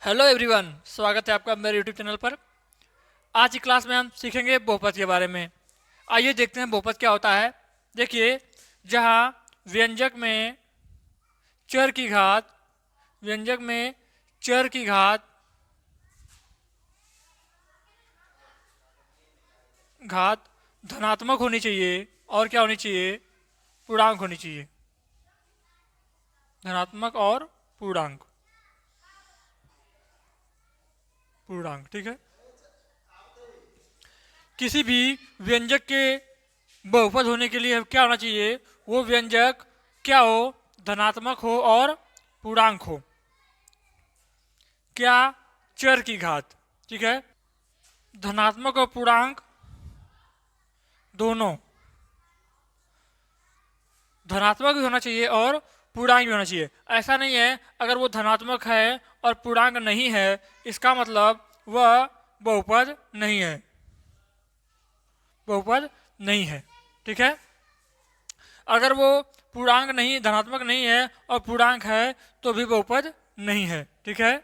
Hello everyone, स्वागत है आपका मेरे यूट्यूब चैनल पर। आज की क्लास में हम सीखेंगे बहुपद के बारे में। आइए देखते हैं बहुपद क्या होता है। देखिए, जहाँ व्यंजक में चर की घात व्यंजक में चर की घात धनात्मक होनी चाहिए और क्या होनी चाहिए, पूर्णांक होनी चाहिए। धनात्मक और पूर्णांक पूर्णांक ठीक है। किसी भी व्यंजक के बहुपद होने के लिए क्या होना चाहिए, वो व्यंजक क्या हो, धनात्मक हो और पूर्णांक हो। क्या, चर की घात, ठीक है। धनात्मक और पूर्णांक दोनों, धनात्मक भी होना चाहिए और पूर्णांक भी होना चाहिए। ऐसा नहीं है अगर वो धनात्मक है और पूर्णांक नहीं है, इसका मतलब वह बहुपद नहीं है, बहुपद नहीं है, ठीक है। अगर वो पूर्णांक नहीं, धनात्मक नहीं है और पूर्णांक है तो भी बहुपद नहीं है, ठीक है।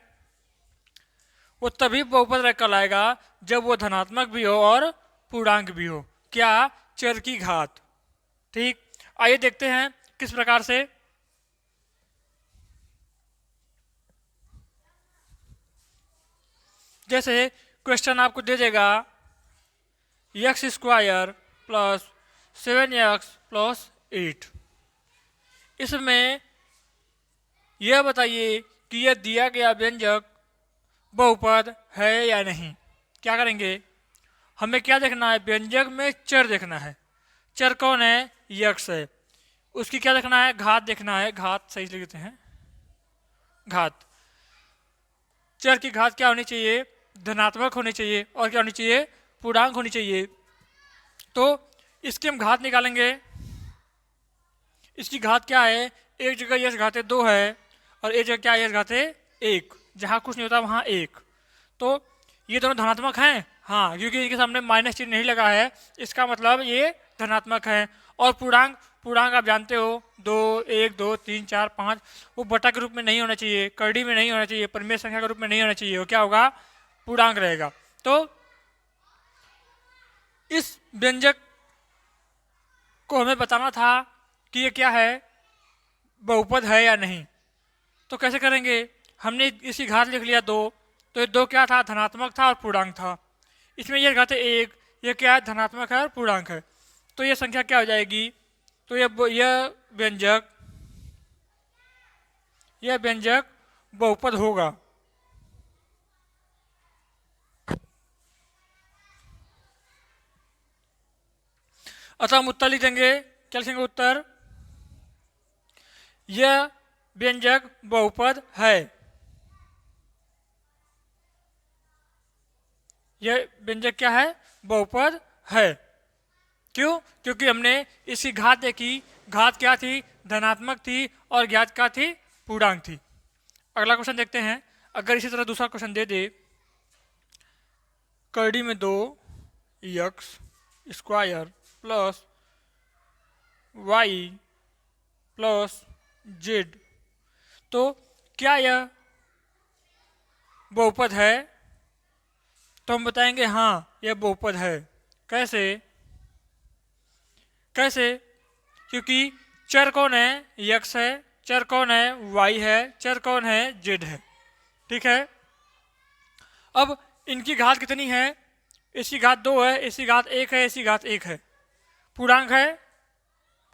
वो तभी बहुपद कहलाएगा जब वो धनात्मक भी हो और पूर्णांक भी हो। क्या, चर की घात, ठीक। आइए देखते हैं किस प्रकार से। जैसे क्वेश्चन आपको दे देगा x square plus 7x plus 8। इसमें यह बताइए कि यह दिया गया व्यंजक बहुपद है या नहीं। क्या करेंगे, हमें क्या देखना है, व्यंजक में चर देखना है। चर कौन है, यक्स है। उसकी क्या देखना है, घात देखना है। घात सही लिखते हैं, घात। चर की घात क्या होनी चाहिए, धनात्मक होनी चाहिए और क्या होनी चाहिए, पूर्णांक होनी चाहिए। तो इसकी हम घात निकालेंगे। इसकी घात क्या है, एक जगह यश घाते 2 है और एक जगह क्या यश घाते 1। जहाँ कुछ नहीं होता वहाँ 1। तो ये दोनों धनात्मक हैं, हाँ, क्योंकि इनके सामने माइनस चिन्ह नहीं लगा है, इसका मतलब ये धनात्मक है। और पूर्णांक, पूर्णांक आप जानते हो, 2, 1, 2, 3, 4, 5, वो बटा के रूप में नहीं होना चाहिए, करड़ी में नहीं होना चाहिए, परिमेय संख्या के रूप में नहीं होना चाहिए। वो क्या होगा, पूर्णांक रहेगा। तो इस व्यंजक को हमें बताना था कि ये क्या है, बहुपद है या नहीं। तो कैसे करेंगे, हमने इसी घात लिख लिया 2, तो ये 2 क्या था, धनात्मक था और पूर्णांक था। इसमें ये घाते 1, ये क्या है, धनात्मक है और पूर्णांक है। तो ये संख्या क्या हो जाएगी, तो यह व्यंजक बहुपद होगा। अतः हम उत्तर लिख देंगे। क्या लिखेंगे उत्तर, यह व्यंजक बहुपद है। यह व्यंजक क्या है, बहुपद है। क्यों, क्योंकि हमने इसकी घात देखी। घात क्या थी, धनात्मक थी और ज्ञात क्या थी, पूर्णांक थी। अगला क्वेश्चन देखते हैं। अगर इसी तरह दूसरा क्वेश्चन दे दे, करड़ी में 2 X square plus Y plus Z, तो क्या यह बहुपद है। तो हम बताएंगे हाँ, यह बहुपद है। कैसे, कैसे, क्योंकि चर कौन है, यक्स है। चर कौन है, वाई है। चर कौन है, जेड है, ठीक है। अब इनकी घात कितनी है, इसकी घात 2 है, इसकी घात 1 है, इसकी घात 1 है। पूर्णांक है,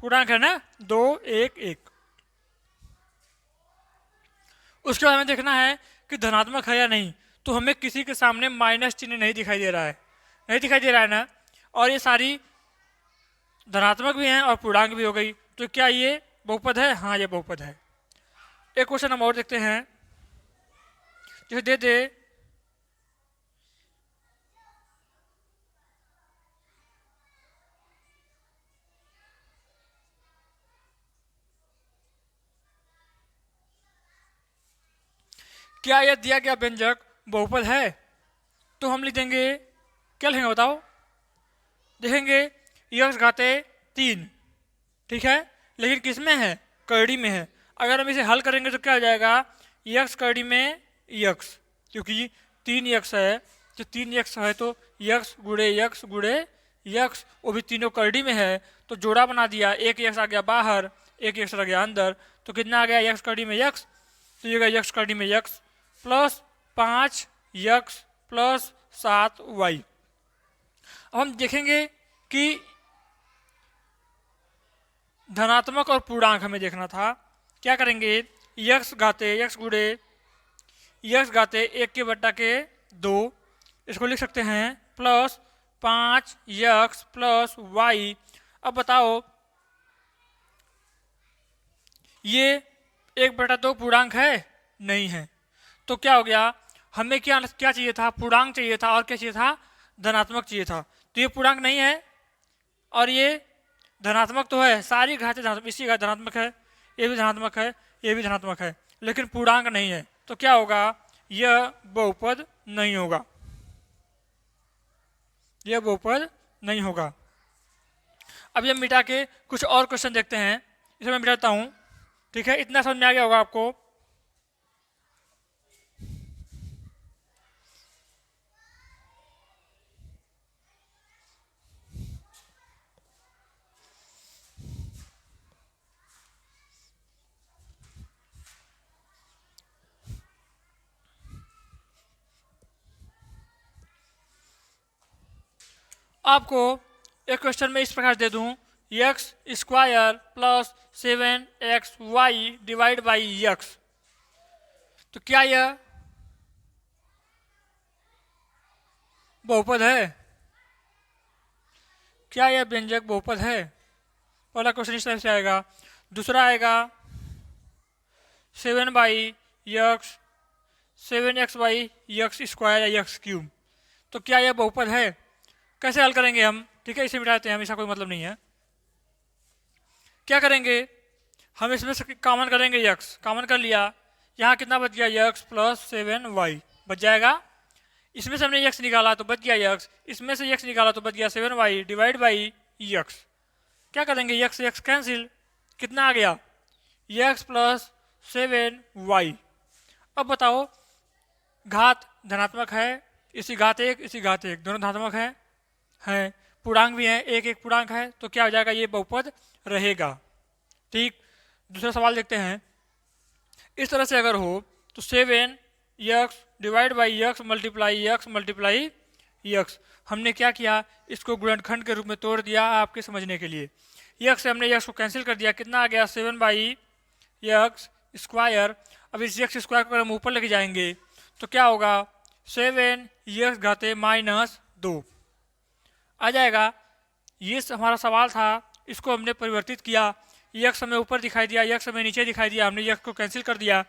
पूर्णांक है ना, 2, 1, 1। उसके बाद हमें देखना है कि धनात्मक है या नहीं। तो हमें किसी के सामने माइनस चिन्ह नहीं दिखाई दे रहा है, नहीं दिखाई दे रहा है ना। और ये सारी धनात्मक भी हैं और पूर्णांक भी हो गई। तो क्या ये बहुपद है, हाँ ये बहुपद है। एक क्वेश्चन हम और देखते हैं। जैसे दे दे क्या यह दिया गया व्यंजक बहुपद है, तो हम लिख देंगे, क्या लिखेंगे बताओ। देखेंगे यक्स घाते 3, ठीक है, लेकिन किस में है, करड़ी में है। अगर हम इसे हल करेंगे तो क्या हो जाएगा, यक्स करड़ी में यक्स, क्योंकि 3x है, तो 3x है तो x गुड़े x गुड़े x, वो भी तीनों करड़ी में है तो जोड़ा बना दिया, एक x आ गया बाहर, एक x आ गया अंदर, तो कितना आ गया x करड़ी में x, तो ये गया x करड़ी में x plus 5x plus 7y। अब हम देखेंगे कि धनात्मक और पूर्णांक हमें देखना था। क्या करेंगे, x घाते x गुड़े x घाते 1 के बट्टा के 2, इसको लिख सकते हैं प्लस 5x प्लस y। अब बताओ ये 1/2 पूर्णांक है? नहीं है। तो क्या हो गया, हमें क्या क्या चाहिए था, पूर्णांक चाहिए था, और क्या चाहिए था, धनात्मक चाहिए था। तो ये पूर्णांक नहीं है और ये धनात्मक तो है, सारी घातें धनात्मक, इसी का धनात्मक है, ये भी धनात्मक है, ये भी धनात्मक है, लेकिन पूर्णांक नहीं है। तो क्या होगा, यह बहुपद नहीं होगा, यह बहुपद नहीं होगा। अब ये मिटा के कुछ और क्वेश्चन देखते हैं, इसे मैं मिटाता हूं। ठीक है, इतना समझ में आ गया होगा आपको। आपको एक क्वेश्चन में इस प्रकार दे दूं, x square plus 7xy divide by x, तो क्या यह बहुपद है? क्या यह व्यंजक बहुपद है? पहला क्वेश्चन इस तरह से आएगा। दूसरा आएगा 7x 7x/x स्क्वायर या x क्यूब, तो क्या यह बहुपद है? कैसे हल करेंगे हम? ठीक है, इसे मिटाते हैं हम, इसका कोई मतलब नहीं है। क्या करेंगे, हम इसमें से कॉमन करेंगे, x कॉमन कर लिया, यहाँ कितना बच गया, x प्लस 7y बच जाएगा। इसमें से हमने x निकाला तो बच गया x, इसमें से x निकाला तो बच गया 7y डिवाइड बाई x। क्या करेंगे, x से x कैंसिल, कितना आ गया, x प्लस 7y। अब बताओ, घात धनात्मक है, इसी घात 1 इसी घात 1 दोनों धनात्मक है, पूर्णांक भी है, एक एक पूर्णांक है, तो क्या हो जाएगा, ये बहुपद रहेगा। ठीक, दूसरा सवाल देखते हैं। इस तरह से अगर हो तो 7x divide by x multiply x, हमने क्या किया, इसको गुणनखंड के रूप में तोड़ दिया आपके समझने के लिए। x से हमने x को कैंसिल कर दिया, कितना आ गया, 7/x स्क्वायर। अब इस x स्क्वायर को हम ऊपर लेके जाएंगे तो क्या होगा, 7x घाते -2 आ जाएगा। ये हमारा सवाल था, इसको हमने परिवर्तित किया, x हमें ऊपर दिखाई दिया, x हमें नीचे दिखाई दिया, हमने x को कैंसिल कर दिया,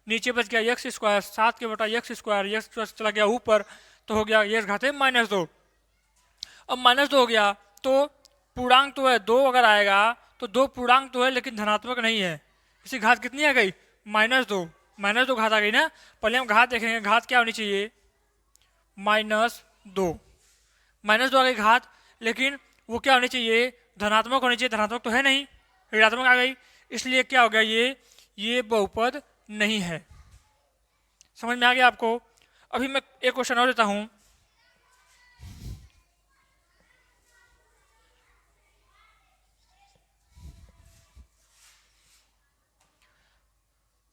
नीचे बच गया x स्क्वायर, 7 के बटा x स्क्वायर, x चला गया ऊपर तो हो गया x घाते -2। अब -2 हो गया तो पूर्णांक तो है 2, अगर आएगा तो 2 पूर्णांक तो है लेकिन धनात्मक नहीं है। इसी घात कितनी आ गई, -2, -2 घात आ गई ना। पहले हम घात देखेंगे, घात क्या होनी चाहिए, -2, -2 आ गई घात, लेकिन वो क्या होनी चाहिए, धनात्मक होनी चाहिए, धनात्मक तो है नहीं, ऋणात्मक आ गई, इसलिए क्या हो गया, ये बहुपद नहीं है। समझ में आ गया आपको? अभी मैं एक क्वेश्चन और देता हूं।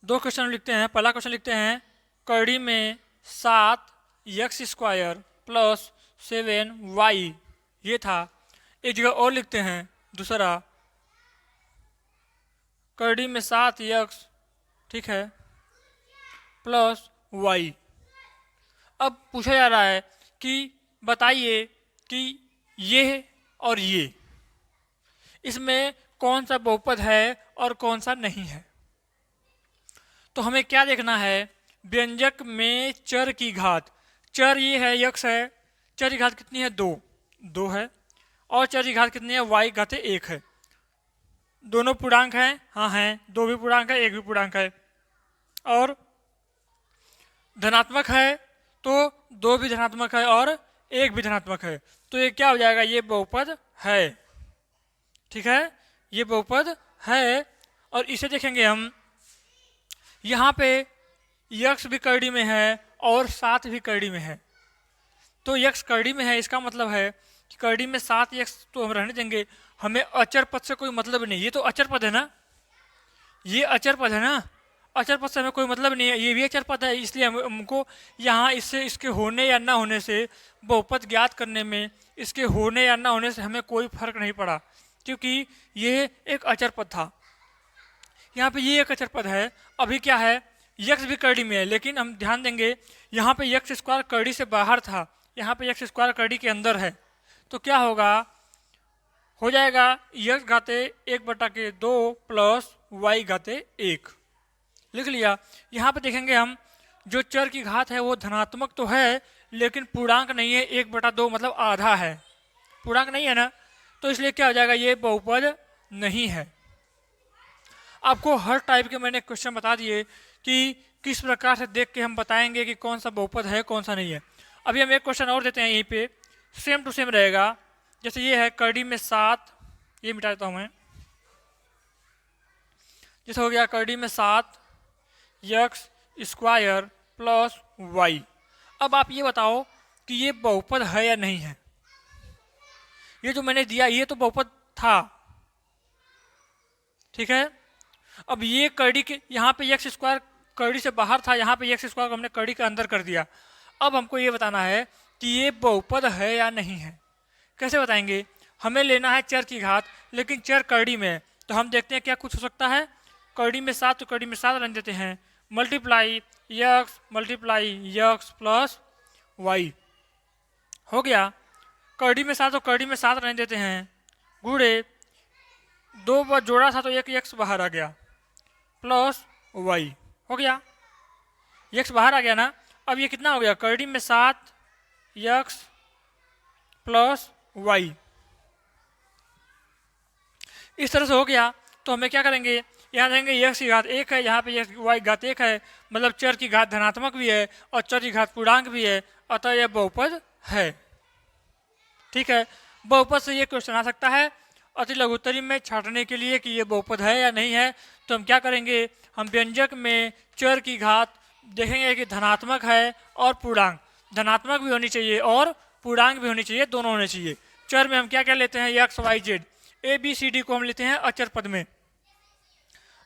दो क्वेश्चन लिखते हैं। पहला क्वेश्चन लिखते हैं, कड़ी में 7x स्क्वायर प्लस 7y, ये था। एक जगह और लिखते हैं दूसरा, कड़ी में 7x, ठीक है, प्लस y। अब पूछा जा रहा है कि बताइए कि ये और ये, इसमें कौन सा बहुपद है और कौन सा नहीं है। तो हमें क्या देखना है, व्यंजक में चर की घात, चर ये है x है, चर की घात कितनी है, 2 है, और चर की घात कितनी है, y घाते 1 है। दोनों पूर्णांक हैं, हाँ हैं, 2 भी पूर्णांक है, 1 भी पूर्णांक है, और धनात्मक है तो 2 भी धनात्मक है और 1 भी धनात्मक है, तो ये क्या हो जाएगा, ये बहुपद है। ठीक है, ये बहुपद है। और इसे देखेंगे हम, यहाँ पे x भी करड़ी में है और 7 भी कड़ी में है। तो यक्स कड़ी में है, इसका मतलब है कि कड़ी में 7 यक्स तो हम रहने देंगे, हमें अचर पद से कोई मतलब नहीं। ये तो अचर पद है ना, ये अचर पद है ना, अचर पद से हमें कोई मतलब नहीं है, ये भी अचर पद है। इसलिए हमको यहाँ इससे इसके होने या ना होने से, बहुपद ज्ञात करने में इसके होने या ना होने से हमें कोई फर्क नहीं पड़ा, क्योंकि ये एक अचर पद था। यहाँ पे ये एक अचर पद है। अभी क्या है, यक्स भी कड़ी में है, लेकिन हम ध्यान देंगे यहाँ पे यक्स स्क्वायर कड़ी से बाहर था, यहाँ पे यक्स स्क्वायर कड़ी के अंदर है। तो क्या होगा, हो जाएगा यक्स घाते 1/2 प्लस वाई घाते 1, लिख लिया। यहाँ पे देखेंगे हम, जो चर की घात है वो धनात्मक तो है, लेकिन पूर्णांक नहीं है। 1/2 मतलब आधा है, पूर्णांक नहीं है ना, तो इसलिए क्या हो जाएगा, ये बहुपद नहीं है। आपको हर टाइप के मैंने क्वेश्चन बता दिए कि किस प्रकार से देख के हम बताएंगे कि कौन सा बहुपद है कौन सा नहीं है। अभी हम एक क्वेश्चन और देते हैं, यहीं पे सेम टू सेम रहेगा। जैसे ये है कड़ी में 7, ये मिटा देता हूँ मैं। जैसे हो गया कड़ी में 7 यक्स स्क्वायर प्लस वाई। अब आप ये बताओ कि ये बहुपद है या नहीं है। ये जो मैंने दिया ये तो बहुपद था, ठीक है। अब ये कड़ी के यहाँ पे एक्स स्क्वायर कड़ी से बाहर था, यहाँ पे एक्स स्क्वायर को हमने कड़ी के अंदर कर दिया। अब हमको ये बताना है कि ये बहुपद है या नहीं है। कैसे बताएंगे, हमें लेना है चर की घात, लेकिन चर कड़ी में है। तो हम देखते हैं क्या कुछ हो सकता है। कड़ी में 7 तो कड़ी में 7 रख देते हैं, मल्टीप्लाई यक्स प्लस वाई हो गया। कड़ी में 7 तो कड़ी में 7 रख देते हैं, गुड़े 2 बार जोड़ा था तो एक यक्स बाहर आ गया प्लस वाई हो गया। यक्स बाहर आ गया ना। अब ये कितना हो गया, कड़ी में 7 यक्स प्लस वाई, इस तरह से हो गया। तो हमें क्या करेंगे, यहाँ देंगे यक्स की घात 1 है, यहाँ पे यक्स वाई घात 1 है, मतलब चर की घात धनात्मक भी है और चर की घात पूर्णांक भी है, अतः यह बहुपद है। ठीक है, बहुपद से ये क्वेश्चन आ सकता है अति लघुत्तरी में छांटने के लिए कि ये बहुपद है या नहीं है। तो हम क्या करेंगे, हम व्यंजक में चर की घात देखेंगे कि धनात्मक है और पूर्णांक, धनात्मक भी होनी चाहिए और पूर्णांक भी होनी चाहिए, दोनों होने चाहिए। चर में हम क्या क्या लेते हैं, X Y Z, A B C D को हम लेते हैं अचर पद में।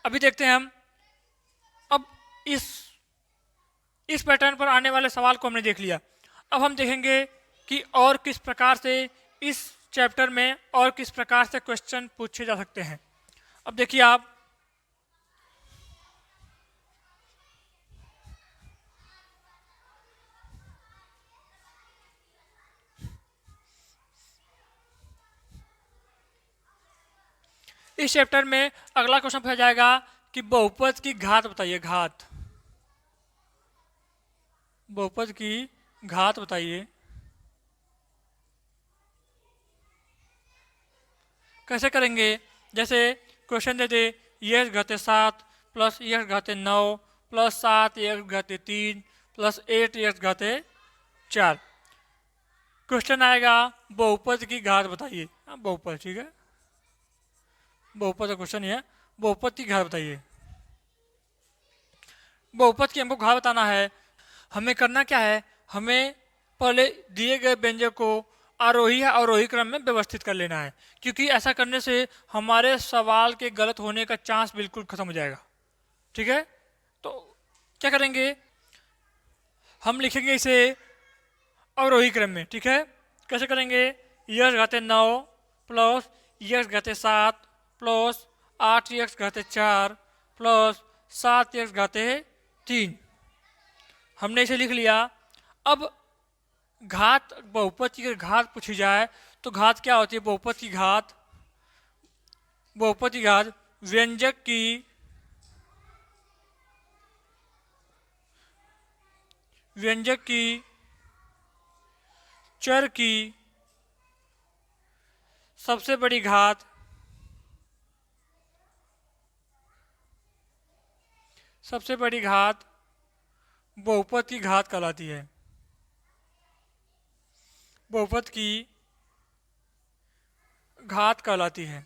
अभी देखते हैं हम, अब इस पैटर्न पर आने वाले सवाल को हमने देख लिया। अब हम देखेंगे कि और किस प्रकार से इस चैप्टर में और किस प्रकार से क्वेश्चन पूछे जा सकते हैं। अब देखिए आप, इस चैप्टर में अगला क्वेश्चन पूछा जाएगा कि बहुपद की घात बताइए, घात, बहुपद की घात बताइए। कैसे करेंगे, जैसे क्वेश्चन दे दे यक्स घाते 7 प्लस यक्स घाते 9 प्लस 7 यक्स घाते 3 प्लस 8 यक्स घाते 4। क्वेश्चन आएगा बहुपद की घात बताइए। बहुपद, ठीक है, बहुपद का क्वेश्चन है, बहुपद की घात बताइए। बहुपद की हमको घात बताना है। हमें करना क्या है, हमें पहले दिए गए व्यंजक को आरोही या अवरोही क्रम में व्यवस्थित कर लेना है, क्योंकि ऐसा करने से हमारे सवाल के गलत होने का चांस बिल्कुल खत्म हो जाएगा। ठीक है, तो क्या करेंगे, हम लिखेंगे इसे अवरोही क्रम में। ठीक है, कैसे करेंगे, यक्स घाते 9 प्लस यक्स घाते 7 प्लस 8 यक्स घाते 4 प्लस 7 यक्स घाते 3, हमने इसे लिख लिया। अब घात, बहुपद की घात पूछी जाए तो घात क्या होती है, बहुपद की घात, बहुपद की घात व्यंजक की चर की सबसे बड़ी घात, सबसे बड़ी घात बहुपद की घात कहलाती है। बहुपद की घात कहलाती है।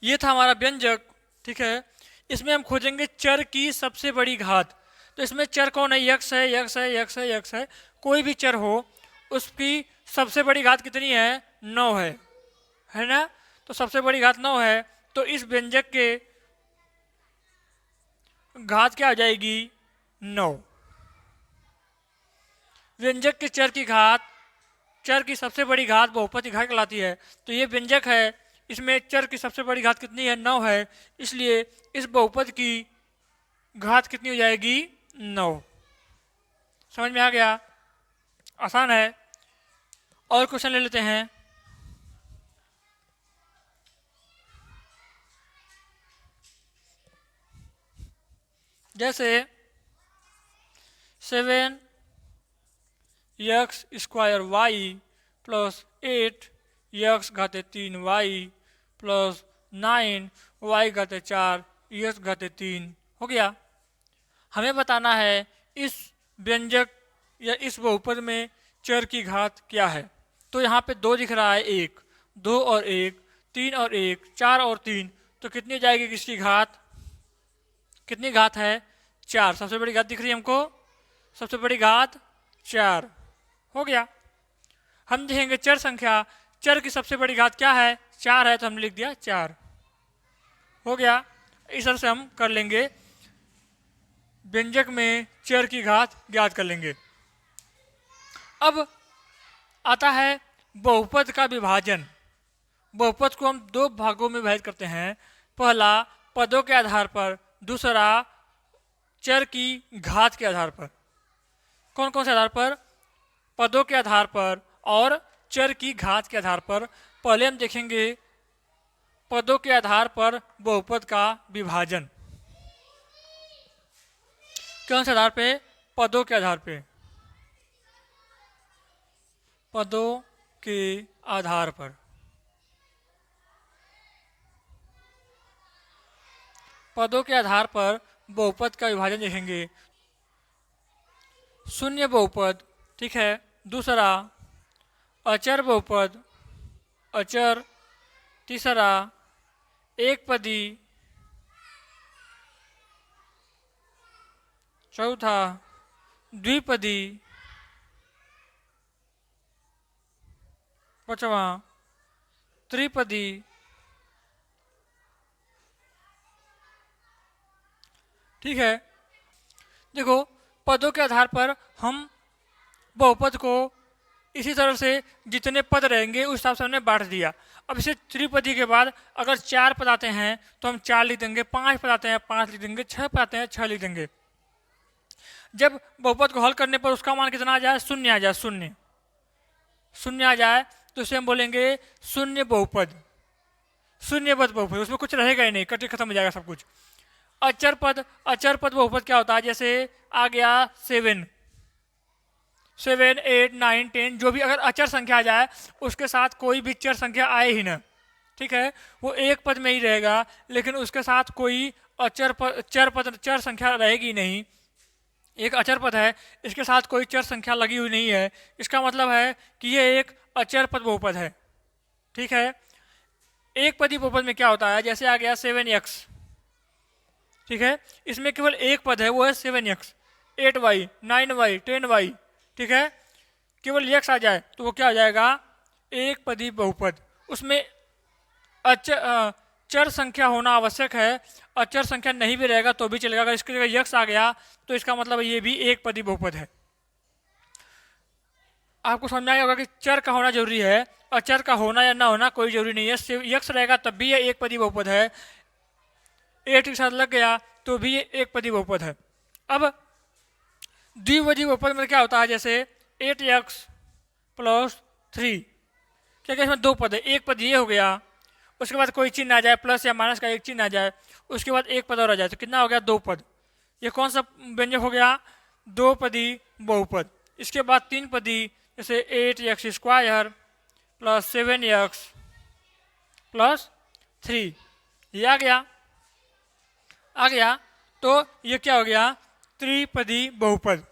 ये था हमारा व्यंजक, ठीक है। इसमें हम खोजेंगे चर की सबसे बड़ी घात। तो इसमें चर कौन है? यक्स है, यक्स है, यक्स है, यक्स है। कोई भी चर हो उसकी सबसे बड़ी घात कितनी है? 9 है ना। तो सबसे बड़ी घात 9 है, तो इस व्यंजक के घात क्या आ जाएगी? 9। व्यंजक के चर की घात, चर की सबसे बड़ी घात बहुपद की घात कहलाती है। तो ये व्यंजक है, इसमें चर की सबसे बड़ी घात कितनी है? 9 है। इसलिए इस बहुपद की घात कितनी हो जाएगी? 9। समझ में आ गया? आसान है। और क्वेश्चन ले लेते हैं। जैसे 7x² plus 8x3y plus 9y4x3 हो गया। हमें बताना है इस व्यंजक या इस बहुपद में चर की घात क्या है। तो यहाँ पे 2 दिख रहा है, 1, 2 और 1, 3 और 1, 4 और 3। तो कितनी हो जाएगी किसकी घात? कितनी घात है? 4। सबसे बड़ी घात दिख रही है हमको, सबसे बड़ी घात 4 हो गया। हम देखेंगे चर संख्या, चर की सबसे बड़ी घात क्या है? 4 है, तो हमने लिख दिया 4 हो गया। इस तरह से हम कर लेंगे, व्यंजक में चर की घात ज्ञात कर लेंगे। अब आता है बहुपद का विभाजन। बहुपद को हम 2 भागों में विभाजित करते हैं। पहला पदों के आधार पर, दूसरा चर की घात के आधार पर। कौन कौन से आधार पर? पदों के आधार पर और चर की घात के आधार पर। पहले हम देखेंगे पदों के आधार पर बहुपद का विभाजन। कौन से आधार पे? पदों के आधार पे। पदों के आधार पर। पदों के आधार पर बहुपद का विभाजन देखेंगे। शून्य बहुपद, ठीक है। दूसरा अचर बहुपद, अचर। तीसरा एक पदी। चौथा द्विपदी। पांचवा त्रिपदी। ठीक है। देखो, पदों के आधार पर हम बहुपद को इसी तरह से जितने पद रहेंगे उस हिसाब से हमने बांट दिया। अब इसे त्रिपदी के बाद अगर 4 पद आते हैं तो हम 4 लिख देंगे, 5 पद आते हैं 5 लिख देंगे, 6 पद आते हैं 6 लिख देंगे। जब बहुपद को हल करने पर उसका मान कितना आ जाए? 0 आ जाए। शून्य आ जाए तो इसे हम बोलेंगे शून्य बहुपद, शून्यपद बहुपद। उसमें कुछ रहेगा ही नहीं, कटे खत्म हो जाएगा सब कुछ। अचर पद, अचर पद बहुपद क्या होता है? जैसे आ गया 7, 8, 9, 10, जो भी अगर अचर संख्या आ जाए उसके साथ कोई भी चर संख्या आए ही ना, ठीक है, वो एक पद में ही रहेगा, लेकिन उसके साथ कोई चर संख्या रहेगी नहीं। एक अचर पद है, इसके साथ कोई चर संख्या लगी हुई नहीं है, इसका मतलब है कि ये एक अचर पद बहुपद है। ठीक है। एक पदी बहुपद में क्या होता है? जैसे आ गया 7x, ठीक है, इसमें केवल एक पद है, वो है 7x, 8y, 9y, 10y, ठीक है। केवल x आ जाए तो वो क्या हो जाएगा? एक पदी बहुपद। उसमें चर संख्या होना आवश्यक है। अचर संख्या नहीं भी रहेगा तो भी चलेगा। अगर इसकी जगह यक्स आ गया तो इसका मतलब ये भी एक पदी बहुपद है। आपको समझ में आया होगा कि चर का होना जरूरी है, अचर का होना या ना होना कोई जरूरी नहीं है। यक्स रहेगा तब भी ये एक पदी बहुपद है, 8 के साथ लग गया तो भी ये एक पदी बहुपद है। अब द्विपदी बहुपद में क्या होता है? जैसे 8x प्लस 3, क्या क्या इसमें 2 पद है, एक पद ये हो गया, उसके बाद कोई चिन्ह आ जाए, प्लस या माइनस का एक चिन्ह आ जाए, उसके बाद एक पद और आ जाए, तो कितना हो गया? 2 पद। ये कौन सा व्यंजक हो गया? 2 पदी बहुपद। इसके बाद 3 पदी, जैसे 8x² प्लस 7x प्लस 3, ये आ गया। तो ये क्या हो गया? त्रिपदी बहुपद।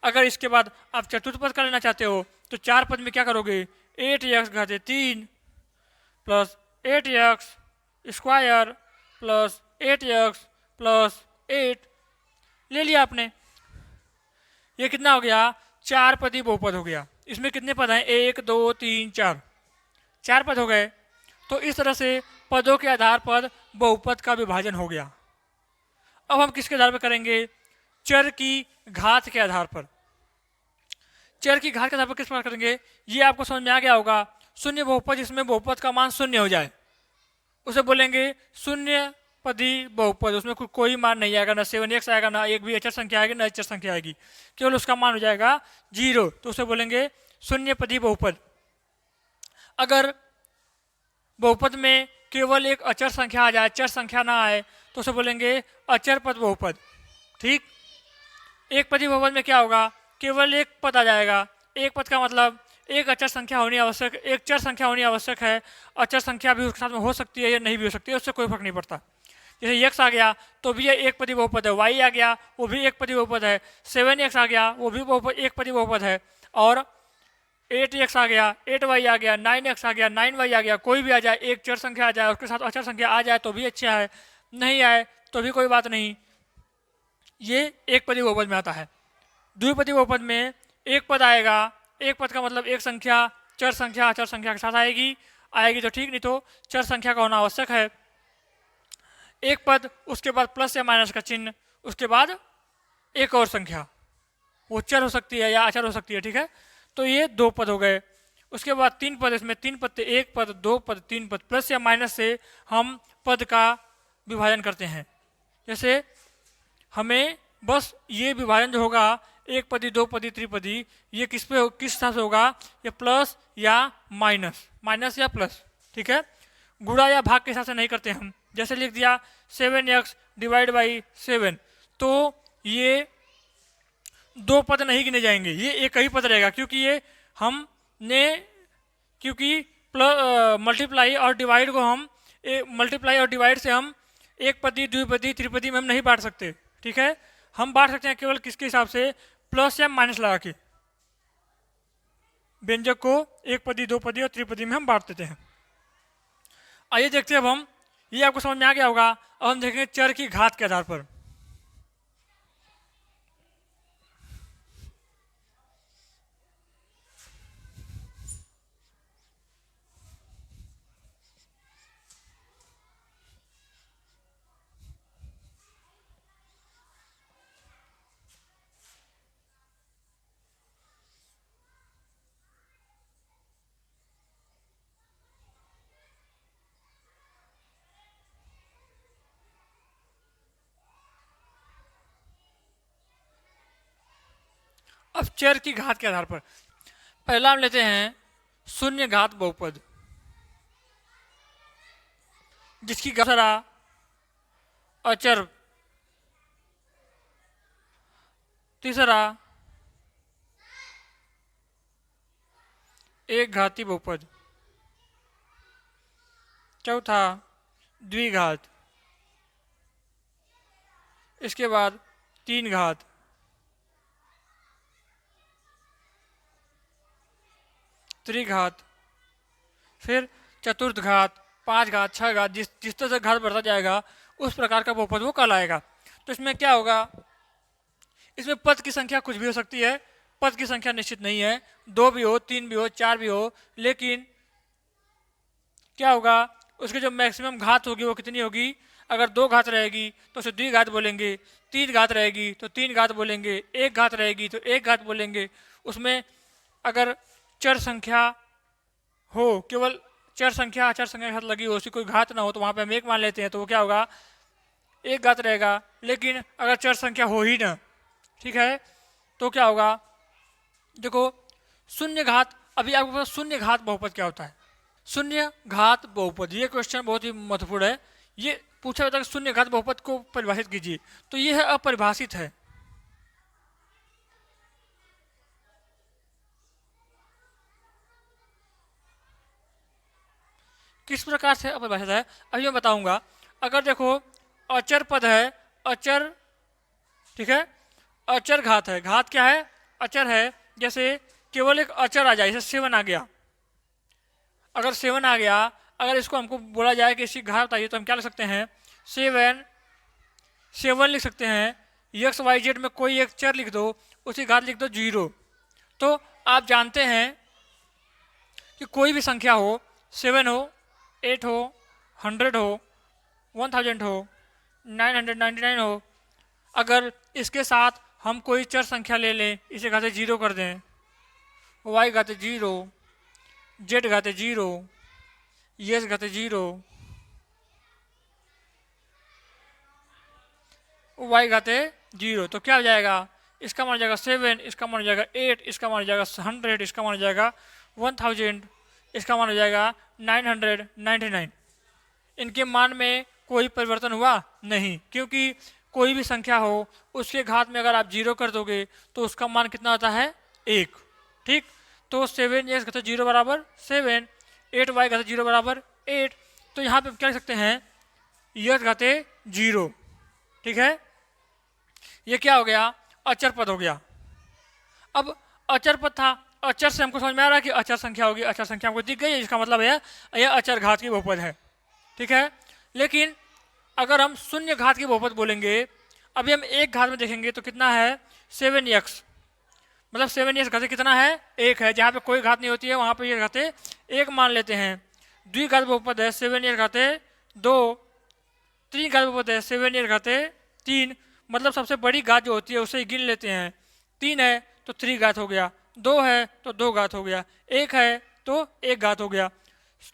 अगर इसके बाद आप चतुर्थ पद कर लेना चाहते हो तो 4 पद में क्या करोगे? 8x घाते 3 plus 8x square plus 8x plus 8 ले लिया आपने। ये कितना हो गया, चार पदी बहुपद हो गया। इसमें कितने पद हैं, 1 2 3 4, चार पद हो गए। तो इस तरह से पदों के आधार पर बहुपद का विभाजन हो गया। अब हम किसके आधार पर करेंगे, चर की घात के आधार पर। चर की घात के आधार पर किस प्रकार करेंगे, ये आपको समझ में आ गया होगा। शून्य बहुपद जिसमें बहुपद का मान शून्य हो जाए उसे बोलेंगे शून्य पदी बहुपद। उसमें कोई मान नहीं आएगा, ना 7x आएगा, ना एक भी अचर संख्या आएगी, ना अचर संख्या आएगी, केवल उसका मान हो जाएगा 0, तो उसे बोलेंगे शून्य पदी बहुपद। अगर बहुपद में केवल एक अचर संख्या आ जाए, चर संख्या ना आए, तो उसे बोलेंगे अचर पद बहुपद। ठीक, एक पदी बहुपद में क्या होगा, केवल एक पद आ जाएगा। एक पद का मतलब एक अचर संख्या होनी आवश्यक, एक चर संख्या होनी आवश्यक है। अचर संख्या भी उसके साथ में हो सकती है या नहीं भी हो सकती है, उससे कोई फर्क नहीं पड़ता। जैसे x आ गया तो भी ये एक पदी बहुपद है, y आ गया वो भी एक पदी बहुपद है, 7x आ गया वो भी एक पदी बहुपद है, और 8x आ गया, 8y आ गया, 9x आ गया, 9y आ गया। कोई भी आ जाए, एक चर संख्या आ जाए उसके साथ अचर संख्या आ जाए तो भी अच्छा है, नहीं आए तो भी कोई बात नहीं, ये एक पदी बहुपद में आता है। द्विपदी बहुपद में एक पद आएगा, एक पद का मतलब एक संख्या चर संख्या अचर संख्या के साथ आएगी तो ठीक, नहीं तो चर संख्या का होना आवश्यक है। एक पद, उसके बाद प्लस या माइनस का चिन्ह, उसके बाद एक और संख्या, वो चर हो सकती है या अचर हो सकती है। ठीक है, तो ये दो पद हो गए। उसके बाद तीन पद, इसमें तीन पद थे, एक पद, दो पद, तीन पद। प्लस या माइनस से हम पद का विभाजन करते हैं। जैसे हमें बस ये विभाजन जो होगा एक पदी, दो पदी, त्रिपदी, ये किस हिसाब से होगा, ये प्लस या माइनस, माइनस या प्लस। ठीक है, गुणा या भाग के हिसाब से नहीं करते हम। जैसे लिख दिया 7x डिवाइड बाई 7, तो ये दो पद नहीं गिने जाएंगे, ये एक ही पद रहेगा, क्योंकि ये हमने क्योंकि मल्टीप्लाई और डिवाइड को हम मल्टीप्लाई और डिवाइड से हम एक पदी, द्विपदी, त्रिपदी में हम नहीं बांट सकते। ठीक है, हम बांट सकते हैं केवल किसके हिसाब से, प्लस या माइनस लगा के। व्यंजक को एक पदी, दो पदी और त्रिपदी में हम बांट देते हैं। आइए देखते हैं अब हम, ये आपको समझ में आ गया होगा। अब हम देखेंगे चर की घात के आधार पर। अब चर की घात के आधार पर पहला हम लेते हैं शून्य घात बहुपद, जिसकी दूसरा अचर, तीसरा एक घाती बहुपद, चौथा द्विघात, इसके बाद तीन घात, त्रिघात, फिर चतुर्थ घात, पांच घात, छह घात। जिस तरह से घात बढ़ता जाएगा उस प्रकार का बहुपद वो कहलाएगा। तो इसमें क्या होगा, इसमें पद की संख्या कुछ भी हो सकती है, पद की संख्या निश्चित नहीं है, दो भी हो, तीन भी हो, चार भी हो, लेकिन क्या होगा, उसकी जो मैक्सिमम घात होगी वो कितनी होगी। अगर दो घात रहेगी तो उसे द्विघात बोलेंगे, तीन घात रहेगी तो तीन घात बोलेंगे, एक घात रहेगी तो एक घात बोलेंगे। उसमें अगर चर संख्या हो, केवल चर संख्या अचर संख्या के साथ लगी हो, उसकी कोई घात ना हो, तो वहां पे हम एक मान लेते हैं, तो वो क्या होगा, एक घात रहेगा। लेकिन अगर चर संख्या हो ही ना, ठीक है, तो क्या होगा, देखो शून्य घात, अभी आपको पता शून्य घात बहुपद क्या होता है। शून्य घात बहुपद, ये क्वेश्चन बहुत ही महत्वपूर्ण है। ये पूछा जाता है कि शून्य घात बहुपद को परिभाषित कीजिए, तो ये है अपरिभाषित है। किस प्रकार से अपरिभाषित है अभी मैं बताऊंगा। अगर देखो अचर पद है, अचर, ठीक है, अचर घात है। घात क्या है, अचर है। जैसे केवल एक अचर आ जाए, जैसे 7 आ गया, अगर 7 आ गया, अगर इसको हमको बोला जाए कि इसकी घात बताइए तो हम क्या लिख सकते हैं, 7 लिख सकते हैं। एक्स वाई जेड में कोई एक चर लिख दो, उसकी घात लिख दो 0। तो आप जानते हैं कि कोई भी संख्या हो, 7 हो, 8 हो, 100 हो, 1000 हो, 999 हो, अगर इसके साथ हम कोई चर संख्या ले लें, इसे घाते 0 कर दें, y घाते 0, z घाते 0, s घाते 0, y घाते 0, तो क्या हो जाएगा, इसका मान हो जाएगा 7, इसका मान हो जाएगा 8, इसका मान हो जाएगा 100, इसका मान हो जाएगा 1000, इसका मान हो जाएगा 999। इनके मान में कोई परिवर्तन हुआ नहीं, क्योंकि कोई भी संख्या हो उसके घात में अगर आप 0 कर दोगे तो उसका मान कितना होता है, 1। ठीक, तो 7x घाते 0 बराबर 7, 8y घाते 0 बराबर 8। तो यहाँ पे क्या लिख सकते हैं, x घाते 0। ठीक है, ये क्या हो गया, अचर पद हो गया। अब अचर पद था, अचर से हमको समझ में आ रहा है कि अचर संख्या होगी, अचर संख्या हमको दिख गई है, इसका मतलब है यह अचर घात की बहुपद है। ठीक है, लेकिन अगर हम शून्य घात की बहुपद बोलेंगे, अभी हम एक घात में देखेंगे तो कितना है, 7x, मतलब 7x घाते कितना है, 1 है। जहाँ पे कोई घात नहीं होती है वहाँ पे ये घाते 1 मान लेते हैं। द्विघात बहुपद है 7x घाते 2, त्रिघात बहुपद है 7x घाते 3, मतलब सबसे बड़ी घात जो होती है उसे ही गिन लेते हैं। 3 है तो 3 घात हो गया, 2 है तो 2 घात हो गया, 1 है तो 1 घात हो गया।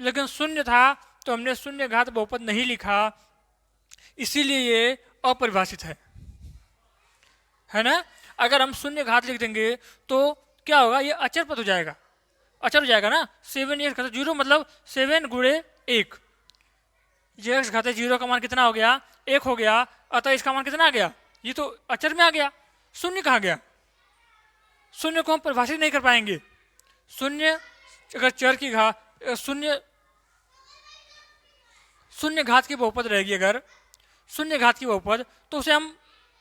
लेकिन शून्य था तो हमने शून्य घात बहुपद नहीं लिखा, इसीलिए ये अपरिभाषित है ना। अगर हम शून्य घात लिख देंगे तो क्या होगा, ये अचर पद हो जाएगा, अचर हो जाएगा ना। 7x घाते 0 मतलब 7 गुणे 1, x घाते 0 का मान कितना हो गया, 1 हो गया, अतः इसका मान कितना आ गया, ये तो अचर में आ गया, शून्य कहाँ गया। शून्य को हम परिभाषित नहीं कर पाएंगे। शून्य अगर चर की घात शून्य घात की बहुपद रहेगी, अगर शून्य घात की बहुपद, तो उसे हम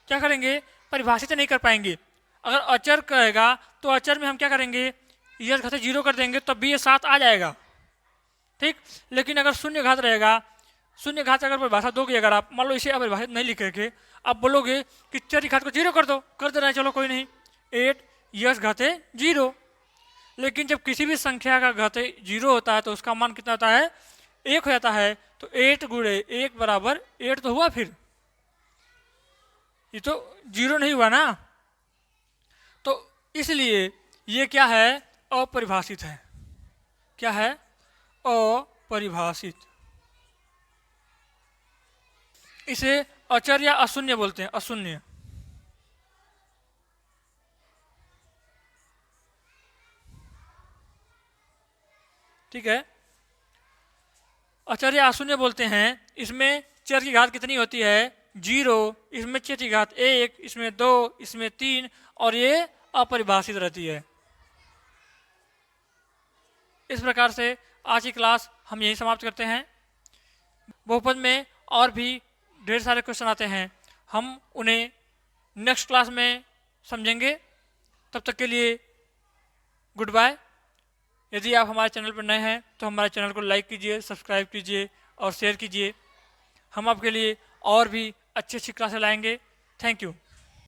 क्या करेंगे, परिभाषित नहीं कर पाएंगे। अगर अचर कहेगा तो अचर में हम क्या करेंगे, x घाते 0 कर देंगे तब भी ये 7 आ जाएगा। ठीक, लेकिन अगर शून्य घात रहेगा, शून्य घात अगर परिभाषा दोगे, अगर आप मान लो इसे अपरिभाषित नहीं लिख के आप बोलोगे कि चर की घात को 0 कर दो, कर दे रहे हैं, चलो कोई नहीं, 8 x घाते 0। लेकिन जब किसी भी संख्या का घाते 0 होता है तो उसका मान कितना होता है, 1 हो जाता है। तो 8 गुणे 1 बराबर 8 तो हुआ, फिर ये तो 0 नहीं हुआ ना। तो इसलिए ये क्या है, अपरिभाषित है। क्या है, अपरिभाषित। इसे अचर या अशून्य बोलते हैं, अशून्य। ठीक है, अचर या अशून्य बोलते हैं। इसमें चर की घात कितनी होती है, 0, इसमें चर की घात 1, इसमें 2, इसमें 3, और ये अपरिभाषित रहती है। इस प्रकार से आज की क्लास हम यहीं समाप्त करते हैं। बहुपद में और भी ढेर सारे क्वेश्चन आते हैं, हम उन्हें नेक्स्ट क्लास में समझेंगे। तब तक के लिए गुड बाय। यदि आप हमारे चैनल पर नए हैं तो हमारे चैनल को लाइक कीजिए, सब्सक्राइब कीजिए और शेयर कीजिए। हम आपके लिए और भी अच्छी अच्छी क्लासें लाएंगे। Thank you.